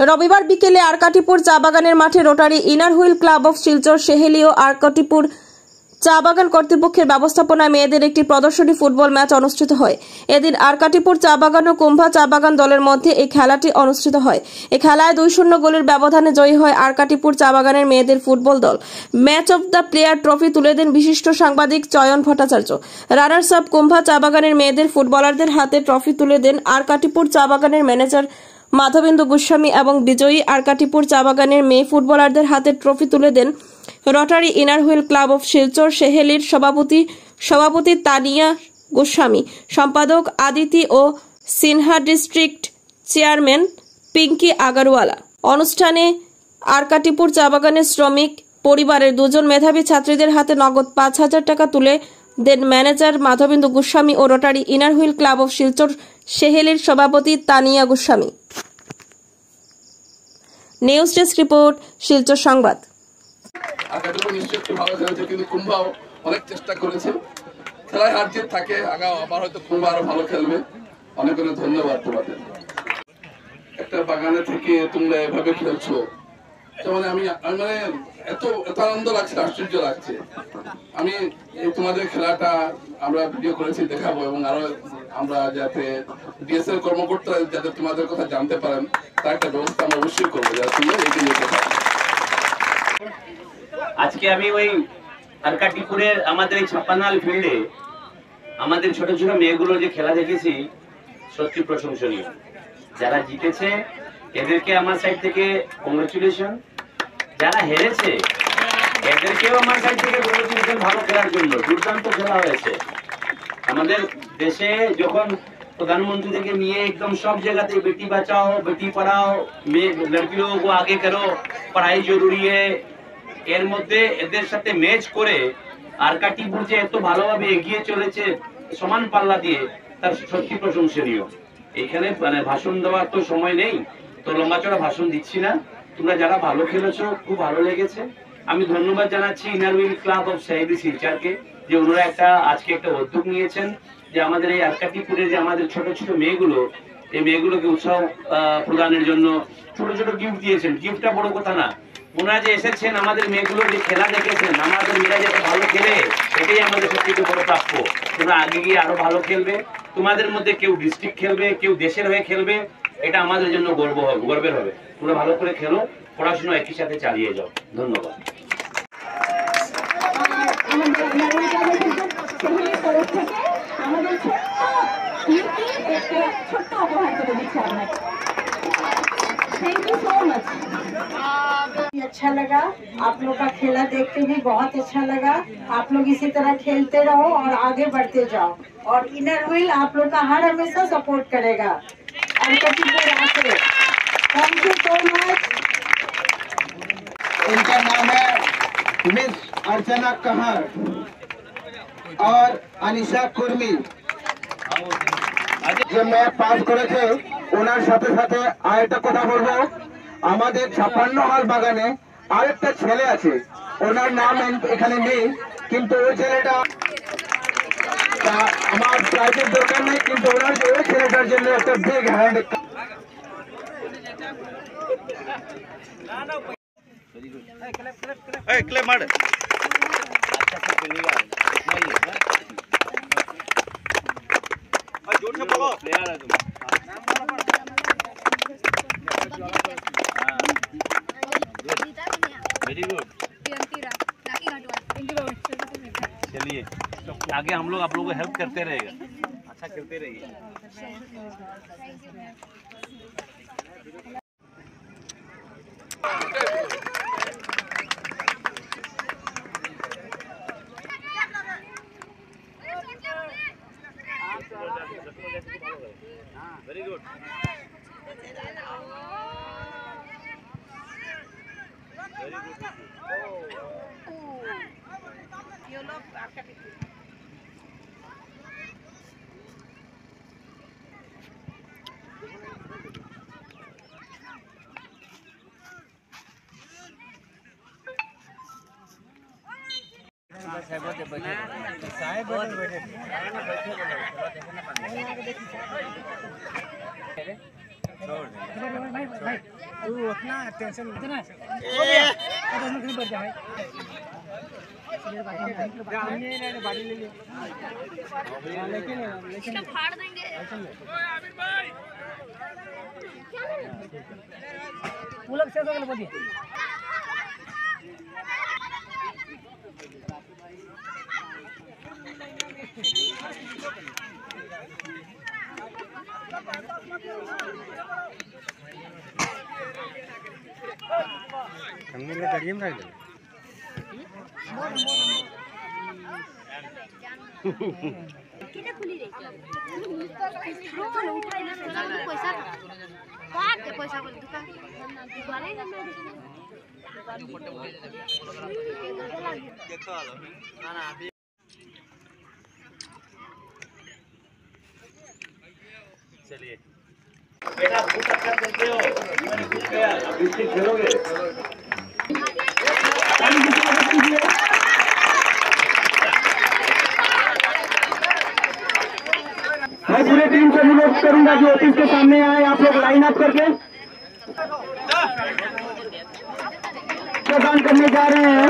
রবিবার বিকেলে আরকাটিপুর চা বাগানের মাঠে rotary inner wheel club of Silchar Saheli ও আরকাটিপুর চা বাগান কর্তৃপক্ষের ব্যবস্থাপনায় মেয়েদের একটি প্রদর্শনী ফুটবল ম্যাচ অনুষ্ঠিত হয়। এদিন আরকাটিপুর চা বাগান ও কুম্ভা চা বাগান দলের মধ্যে এই খেলাটি অনুষ্ঠিত হয়। এই খেলায় 2-0 গোলের ব্যবধানে জয়ী হয় আরকাটিপুর চা বাগানের মেয়েদের ফুটবল দল। Match of the player trophy তুলে দেন বিশিষ্ট সাংবাদিক চয়ন ভট্টাচার্য। রানার্স আপ কুম্ভা চা বাগানের মেয়েদের ফুটবলারদের হাতে ট্রফি তুলে দেন আরকাটিপুর চা বাগানের ম্যানেজার মাধবেন্দু গোস্বামী এবং বিজয়ী আরকাটিপুর চা বাগানের মেয়ে ফুটবলারদের হাতে ট্রফি তুলে দেন rotary inner wheel club of Silchar সেহেলির সভাপতি তানিয়া গোস্বামী, সম্পাদক আদিতি ও সিনহা, ডিস্ট্রিক্ট চেয়ারম্যান পিঙ্কি আগারওয়ালা। অনুষ্ঠানে আরকাটিপুর চা বাগানের শ্রমিক পরিবারের 2 মেধাবী ছাত্রীদের হাতে নগদ 5,000 টাকা তুলে দেন ম্যানেজার মাধবেন্দু গোস্বামী ও rotary inner wheel club of Silchar সেহেলির সভাপতি Tania Goswami. News desk report, Silchar সংবাদ। কিন্তু কুম্ভাও অনেক চেষ্টা করেছে, খেলায় হার জিত থাকে, আবার হয়তো কুম্ভা আরো ভালো খেলবে। অনেক অনেক ধন্যবাদ তোমাদের। একটা বাগানে থেকে তোমরা এভাবে খেলছো, মানে আমি মানে এত আনন্দ লাগছে, আশ্চর্য লাগছে। আমি তোমাদের খেলাটা আমরা ভিডিও করেছি, দেখাবো, এবং আরো আমরা যাতে ডিএসএল কর্মকর্তারা যাতে তোমাদের কথা জানতে পারেন তার একটা ব্যবস্থা আমরা অবশ্যই করবো, যাতে তোমরা এগিয়ে যেতে পারো। আজকে আমি ওই আরকাটিপুরের আমাদের এই 56 ফিল্ডে আমাদের ছোট ছোট মেয়েগুলো যে খেলা দেখেছি, সত্যি প্রশংসনীয়। যারা জিতেছে এদেরকে আমার সাইড থেকে কংগ্রেচুলেশন, যারা হেরেছে এদেরকেও আমার সাইড থেকে কংগ্রেচুলেশন, ভালো খেলার জন্য। দুর্দান্ত খেলা হয়েছে। আমাদের দেশে যখন প্রধানমন্ত্রী থেকে নিয়ে একদম সব জায়গাতে বেটি বাঁচাও বেটি পড়াও, লড়কিও কো আগে করো, পড়াই জরুরি হ্যায়, এর মধ্যে এদের সাথে ম্যাচ করে আরকাটিপুর যে এত ভালোভাবে এগিয়ে চলেছে সমান পাল্লা দিয়ে, তার সত্যি প্রশংসনীয়। এখানে মানে ভাষণ দেওয়ার তো সময় নেই, তো লম্বাচড়া ভাষণ দিচ্ছি না। তোমরা যারা ভালো খেলেছো, খুব ভালো লেগেছে। আমি ধন্যবাদ জানাচ্ছি inner wheel club of Saheli শিলচরকে, যে ওনারা আজকে একটা উদ্যোগ নিয়েছেন, যে আমাদের এই আরকাটিপুরে যে আমাদের ছোট ছোট মেয়েগুলো, এই মেয়েগুলোকে উৎসাহ প্রদানের জন্য ছোট ছোট গিফট দিয়েছেন। গিফটটা বড় কথা না, ওনারা যে এসেছেন আমাদের মেয়েগুলো যে খেলা দেখেছেন, আমাদের মেয়েরা যাতে ভালো খেলে, এটাই আমাদের সবথেকে বড় প্রাপ্য। তোমরা আগে গিয়ে আরো ভালো খেলবে, তোমাদের মধ্যে কেউ ডিস্ট্রিক্ট খেলবে, কেউ দেশের হয়ে খেলবে, এটা আমাদের জন্য গর্বের হবে। তোমরা ভালো করে খেলো, পড়াশোনা একই সাথে চালিয়ে যাও। ধন্যবাদ। अच्छा लगा, आप लोग का खेला देख के भी बहुत अच्छा लगा। आप लोग इसी तरह खेलते रहो और आगे बढ़ते जाओ, और इनर व्हील आप लोग का हर हमेशा सपोर्ट करेगा। Thank you so much. इनका नाम है मिस अर्चना कहर और अनिशा कुर्मी। যে ম্যাচ পাস করেছে ওনার সাথে সাথে আরেকটা কথা বলবো, আমাদের 56 হল বাগানে আরেকটা ছেলে আছে, ওনার নাম এখানে নেই, কিন্তু ওই ছেলেটা আমার প্রাইভেট দরকার নেই, কিন্তু ওনার ওই ছেলেটার জন্য একটা বিগ হ্যান্ড। Very good. चलिए आगे हम लोग आप लोगों को हेल्प करते रहेगा, अच्छा खेलते रहिए। Very good. तू उतना टेंशन मत ना हो गया तो उसमें कहीं बढ़ जाए हमने बाड़ी ले लिया लेकिन फाड़ देंगे आमिर भाई पुलक से तो बोलिए हमने गाड़ी में रख दिया कितने खुली रही रोल उठाई ना पैसा काट के पैसा बोल दुकान दुकान है ना ना चलिए बेटा बहुत अच्छा खेलते हो मैंने कुछ किया अब इससे खेलोगे मैं पूरे टीम से अनुरोध करूंगा कि ऑफिस के सामने आए आप लोग लाइन अप करके प्रदान करने जा रहे हैं।